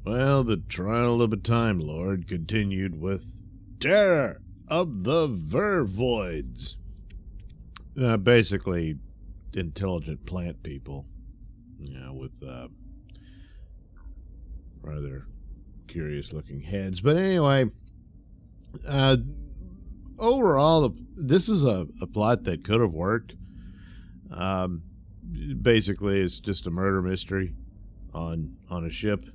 Well, the trial of a Time Lord continued with Terror of the Vervoids. Basically, intelligent plant people, with rather curious-looking heads. But anyway, overall, this is a plot that could have worked. Basically, it's just a murder mystery on a ship,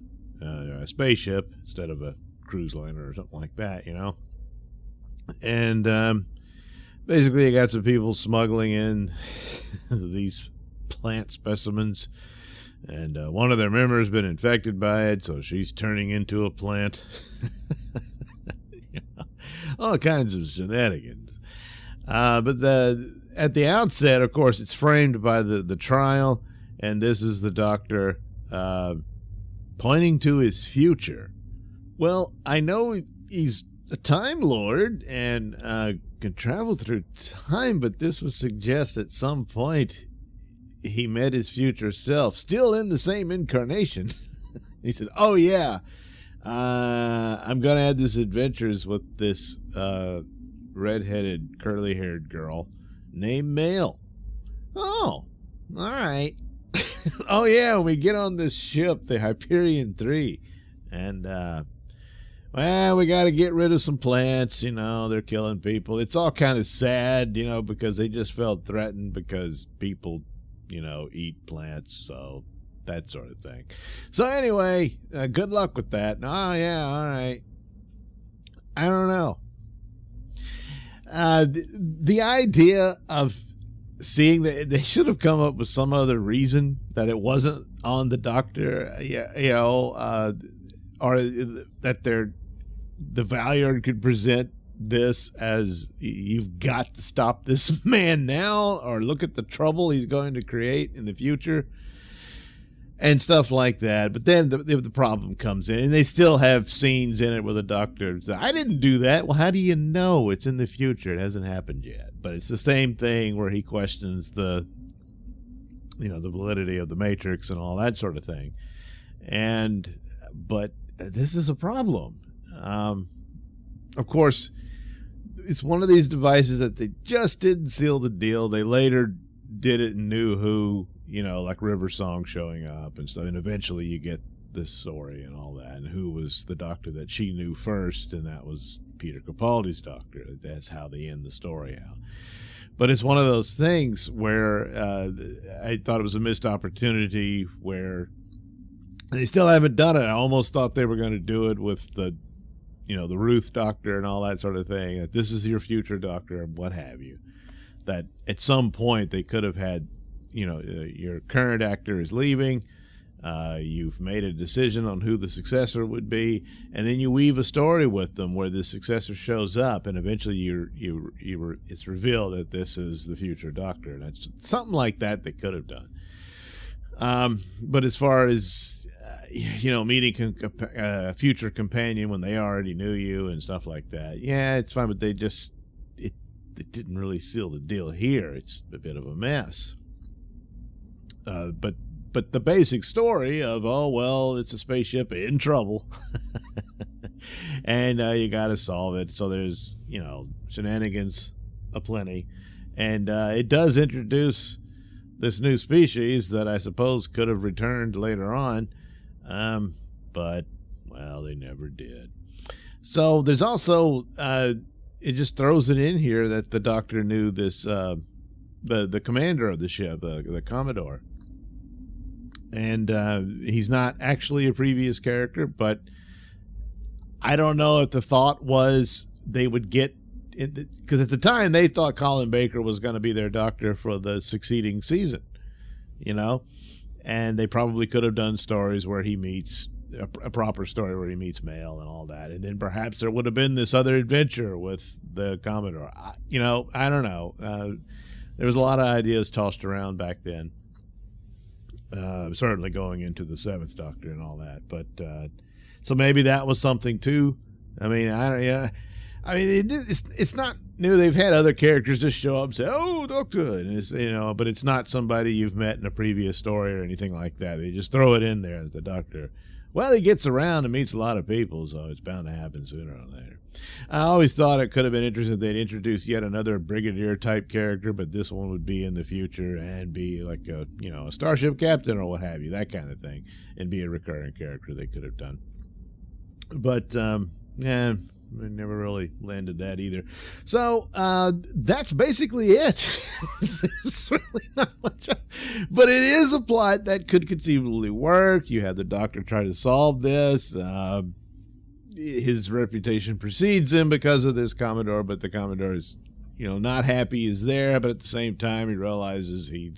a spaceship instead of a cruise liner or something like that, And basically, you got some people smuggling in these plant specimens, and one of their members has been infected by it, so she's turning into a plant. All kinds of shenanigans. But at the outset, of course, it's framed by the trial, and this is the doctor pointing to his future. Well, I know he's a Time Lord and can travel through time, but this would suggest at some point he met his future self, still in the same incarnation. He said, oh, yeah, I'm going to have this adventures with this redheaded, curly-haired girl named Mail. Oh, all right. Oh, yeah, we get on this ship, the Hyperion 3, and, well, we got to get rid of some plants, they're killing people. It's all kind of sad, because they just felt threatened because people, eat plants, so that sort of thing. So anyway, good luck with that. Oh, yeah, all right. I don't know. The idea of seeing that they should have come up with some other reason that it wasn't on the doctor, or that the Valyard could present this as you've got to stop this man now, or look at the trouble he's going to create in the future and stuff like that. But then the problem comes in, and they still have scenes in it where the doctor says, I didn't do that. Well, how do you know? It's in the future. It hasn't happened yet. But it's the same thing where he questions the validity of the Matrix and all that sort of thing. But this is a problem. Of course, it's one of these devices that they just didn't seal the deal. They later did it and knew who, like River Song showing up and stuff. And eventually you get this story and all that, and who was the doctor that she knew first, and that was Peter Capaldi's doctor. That's how they end the story out. But it's one of those things where I thought it was a missed opportunity where they still haven't done it. I almost thought they were going to do it with the Ruth doctor and all that sort of thing. That this is your future doctor and what have you. That at some point they could have had, your current actor is leaving. You've made a decision on who the successor would be, and then you weave a story with them where the successor shows up, and eventually it's revealed that this is the future doctor. And it's something like that they could have done. But as far as meeting a future companion when they already knew you and stuff like that, yeah, it's fine. But they just it didn't really seal the deal here. It's a bit of a mess. But the basic story of, oh, well, it's a spaceship in trouble and you got to solve it. So there's, shenanigans aplenty. And it does introduce this new species that I suppose could have returned later on. But, well, they never did. So there's also, it just throws it in here that the doctor knew this, the commander of the ship, the Commodore. And he's not actually a previous character, but I don't know if the thought was they would get, because at the time they thought Colin Baker was going to be their doctor for the succeeding season, and they probably could have done stories where he meets, a proper story where he meets Mail and all that, and then perhaps there would have been this other adventure with the Commodore. I don't know. There was a lot of ideas tossed around back then. Certainly going into the Seventh Doctor and all that, but so maybe that was something too. I mean, it's not new. They've had other characters just show up and say, "Oh, Doctor," and it's but it's not somebody you've met in a previous story or anything like that. They just throw it in there as the Doctor Well, he gets around and meets a lot of people, so it's bound to happen sooner or later. I always thought it could have been interesting if they'd introduce yet another brigadier-type character, but this one would be in the future and be like a, a starship captain or what have you, that kind of thing, and be a recurring character they could have done. But, yeah, I never really landed that either. So that's basically it. There's really not much, but it is a plot that could conceivably work. You have the Doctor try to solve this. His reputation precedes him because of this Commodore, but the Commodore is, not happy he's there, but at the same time he realizes he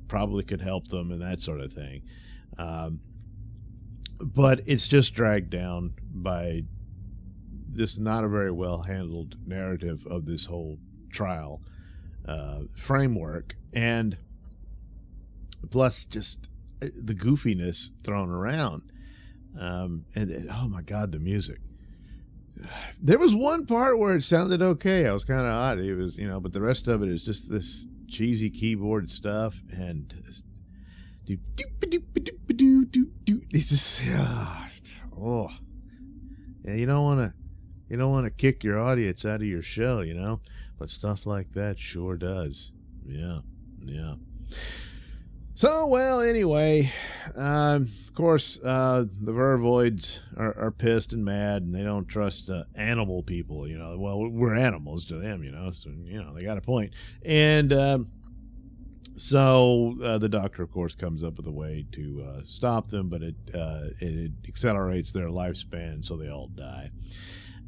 probably could help them and that sort of thing. But it's just dragged down by this not a very well handled narrative of this whole trial framework, and plus just the goofiness thrown around. And oh my God, the music. There was one part where it sounded okay. I was kind of odd. It was, but the rest of it is just this cheesy keyboard stuff, and it's just oh yeah. You don't want to kick your audience out of your show, but stuff like that sure does. Yeah. So, well, anyway, of course, the Vervoids are pissed and mad, and they don't trust animal people, Well, we're animals to them, so, they got a point. And so the Doctor, of course, comes up with a way to stop them, but it accelerates their lifespan, so they all die.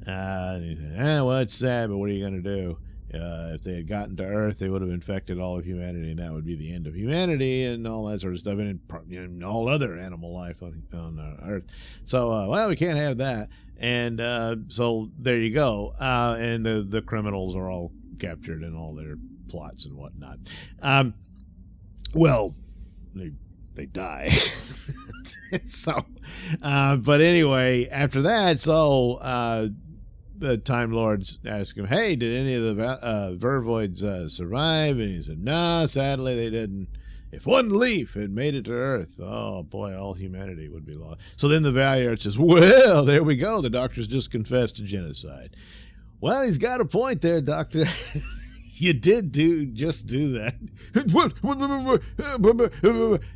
And he said, well, it's sad, but what are you going to do? If they had gotten to Earth, they would have infected all of humanity, and that would be the end of humanity and all that sort of stuff, and all other animal life on Earth. So, well, we can't have that. And so there you go. And the criminals are all captured in all their plots and whatnot. Well, they die. So, but anyway, after that, the Time Lords ask him, hey, did any of the Vervoids survive? And he said, no, sadly they didn't. If one leaf had made it to Earth, oh boy, all humanity would be lost. So then the Valiant says, well, there we go. The Doctor's just confessed to genocide. Well, he's got a point there, Doctor. You did just do that.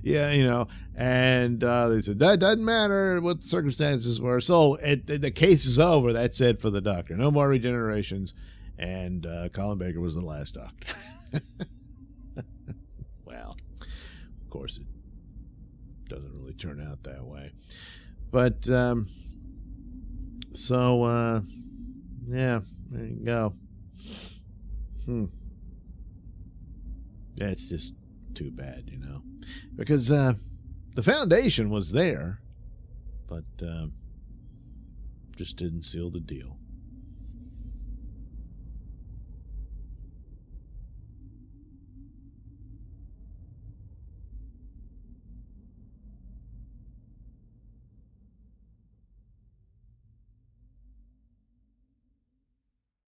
Yeah, and they said, that doesn't matter what the circumstances were. So the case is over. That's it for the Doctor. No more regenerations. And Colin Baker was the last Doctor. Well, of course, it doesn't really turn out that way. But, yeah, there you go. That's just too bad, because the foundation was there, but just didn't seal the deal.